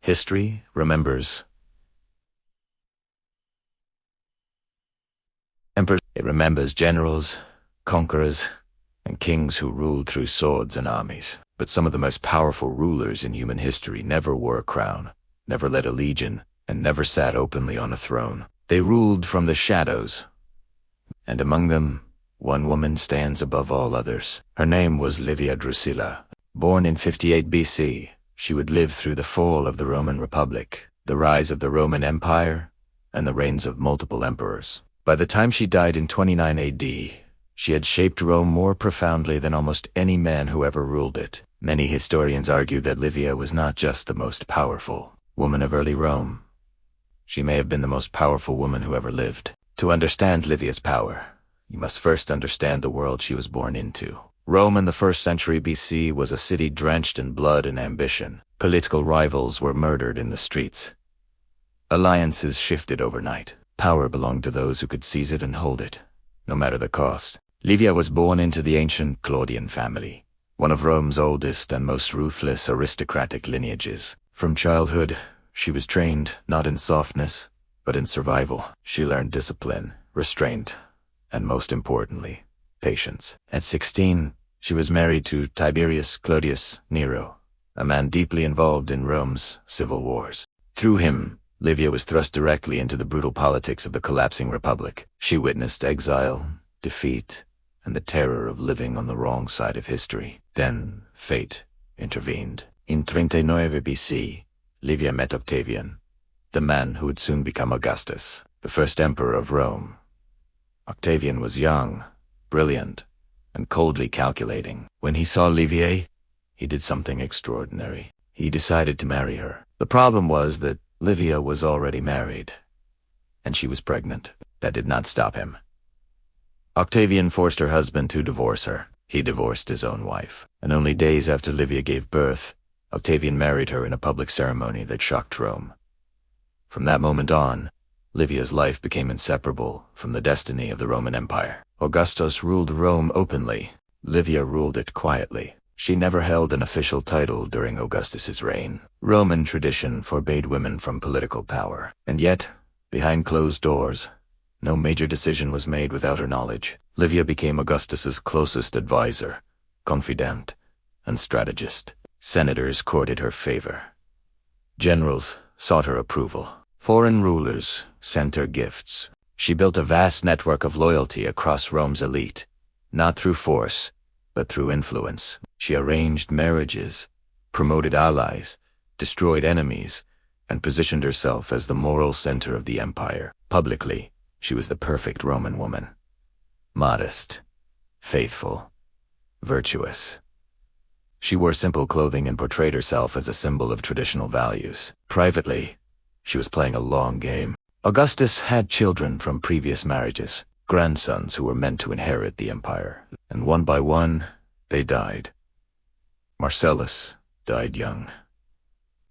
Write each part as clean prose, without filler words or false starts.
History remembers emperors. It remembers generals, conquerors, and kings who ruled through swords and armies. But some of the most powerful rulers in human history never wore a crown, never led a legion, and never sat openly on a throne. They ruled from the shadows, and among them, one woman stands above all others. Her name was Livia Drusilla. Born in 58 BC, she would live through the fall of the Roman Republic, the rise of the Roman Empire, and the reigns of multiple emperors. By the time she died in 29 AD, she had shaped Rome more profoundly than almost any man who ever ruled it. Many historians argue that Livia was not just the most powerful woman of early Rome. She may have been the most powerful woman who ever lived. To understand Livia's power, you must first understand the world she was born into. Rome in the 1st century BC was a city drenched in blood and ambition. Political rivals were murdered in the streets. Alliances shifted overnight. Power belonged to those who could seize it and hold it, no matter the cost. Livia was born into the ancient Claudian family, one of Rome's oldest and most ruthless aristocratic lineages. From childhood, she was trained not in softness, but in survival. She learned discipline, restraint, and most importantly, patience. At 16, she was married to Tiberius Claudius Nero, a man deeply involved in Rome's civil wars. Through him, Livia was thrust directly into the brutal politics of the collapsing republic. She witnessed exile, defeat, and the terror of living on the wrong side of history. Then, fate intervened. In 39 BC, Livia met Octavian, the man who would soon become Augustus, the first emperor of Rome. Octavian was young, brilliant, and coldly calculating. When he saw Livia, he did something extraordinary. He decided to marry her. The problem was that Livia was already married, and she was pregnant. That did not stop him. Octavian forced her husband to divorce her. He divorced his own wife, and only days after Livia gave birth, Octavian married her in a public ceremony that shocked Rome. From that moment on, Livia's life became inseparable from the destiny of the Roman Empire. Augustus ruled Rome openly. Livia ruled it quietly. She never held an official title during Augustus's reign. Roman tradition forbade women from political power. And yet, behind closed doors, no major decision was made without her knowledge. Livia became Augustus's closest advisor, confidant, and strategist. Senators courted her favor. Generals sought her approval. Foreign rulers sent her gifts. She built a vast network of loyalty across Rome's elite, not through force, but through influence. She arranged marriages, promoted allies, destroyed enemies, and positioned herself as the moral center of the empire. Publicly, she was the perfect Roman woman. Modest, faithful, virtuous. She wore simple clothing and portrayed herself as a symbol of traditional values. Privately, she was playing a long game. Augustus had children from previous marriages, grandsons who were meant to inherit the empire, and one by one, they died. Marcellus died young.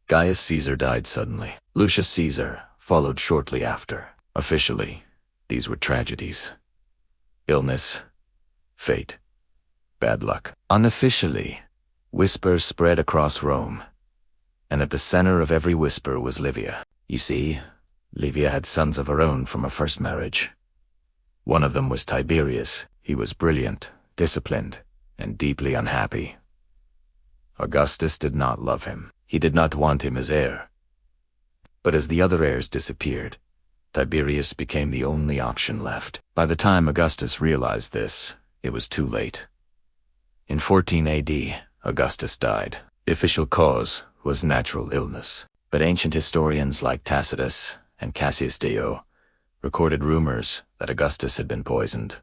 Gaius Caesar died suddenly. Lucius Caesar followed shortly after. Officially, these were tragedies. Illness, fate, bad luck. Unofficially, whispers spread across Rome, and at the center of every whisper was Livia. You see, Livia had sons of her own from a first marriage. One of them was Tiberius. He was brilliant, disciplined, and deeply unhappy. Augustus did not love him. He did not want him as heir. But as the other heirs disappeared, Tiberius became the only option left. By the time Augustus realized this, it was too late. In 14 AD, Augustus died. The official cause was natural illness, but ancient historians like Tacitus and Cassius Dio recorded rumors that Augustus had been poisoned,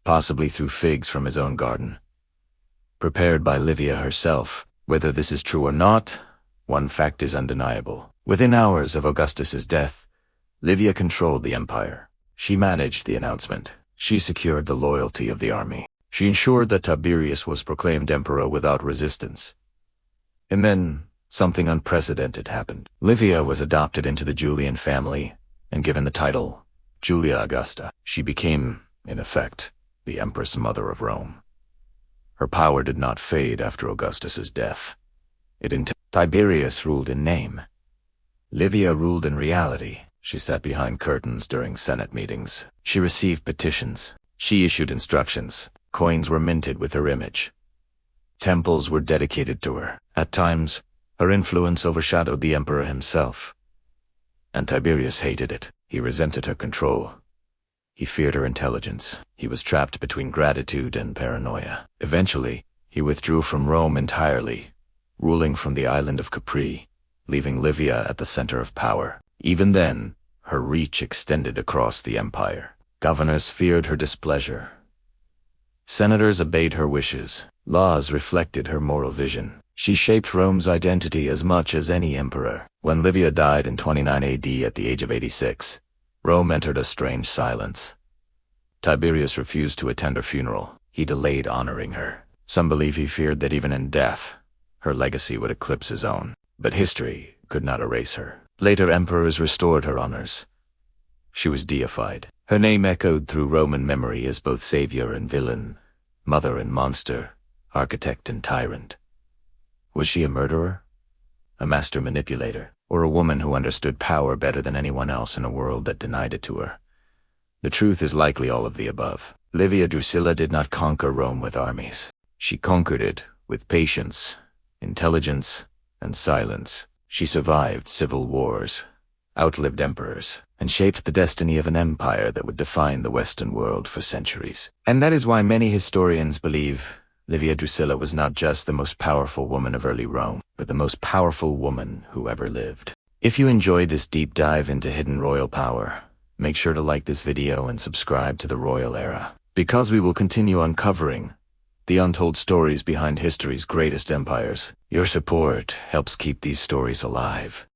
possibly through figs from his own garden, prepared by Livia herself. Whether this is true or not, one fact is undeniable. Within hours of Augustus's death, Livia controlled the empire. She managed the announcement. She secured the loyalty of the army. She ensured that Tiberius was proclaimed emperor without resistance. And then, something unprecedented happened. Livia was adopted into the Julian family and given the title Julia Augusta. She became, in effect, the Empress Mother of Rome. Her power did not fade after Augustus's death. Tiberius ruled in name, Livia ruled in reality. She sat behind curtains during Senate meetings. She received petitions. She issued instructions. Coins were minted with her image. Temples were dedicated to her. At times, her influence overshadowed the emperor himself. And Tiberius hated it. He resented her control. He feared her intelligence. He was trapped between gratitude and paranoia. Eventually, he withdrew from Rome entirely, ruling from the island of Capri, leaving Livia at the center of power. Even then, her reach extended across the empire. Governors feared her displeasure. Senators obeyed her wishes. Laws reflected her moral vision. She shaped Rome's identity as much as any emperor. When Livia died in 29 AD at the age of 86, Rome entered a strange silence. Tiberius refused to attend her funeral. He delayed honoring her. Some believe he feared that even in death, her legacy would eclipse his own. But history could not erase her. Later emperors restored her honors. She was deified. Her name echoed through Roman memory as both savior and villain, mother and monster, architect and tyrant. Was she a murderer? A master manipulator? Or a woman who understood power better than anyone else in a world that denied it to her? The truth is likely all of the above. Livia Drusilla did not conquer Rome with armies. She conquered it with patience, intelligence, and silence. She survived civil wars, outlived emperors, and shaped the destiny of an empire that would define the Western world for centuries. And that is why many historians believe Livia Drusilla was not just the most powerful woman of early Rome, but the most powerful woman who ever lived. If you enjoyed this deep dive into hidden royal power, make sure to like this video and subscribe to the Royal Era, because we will continue uncovering the untold stories behind history's greatest empires. Your support helps keep these stories alive.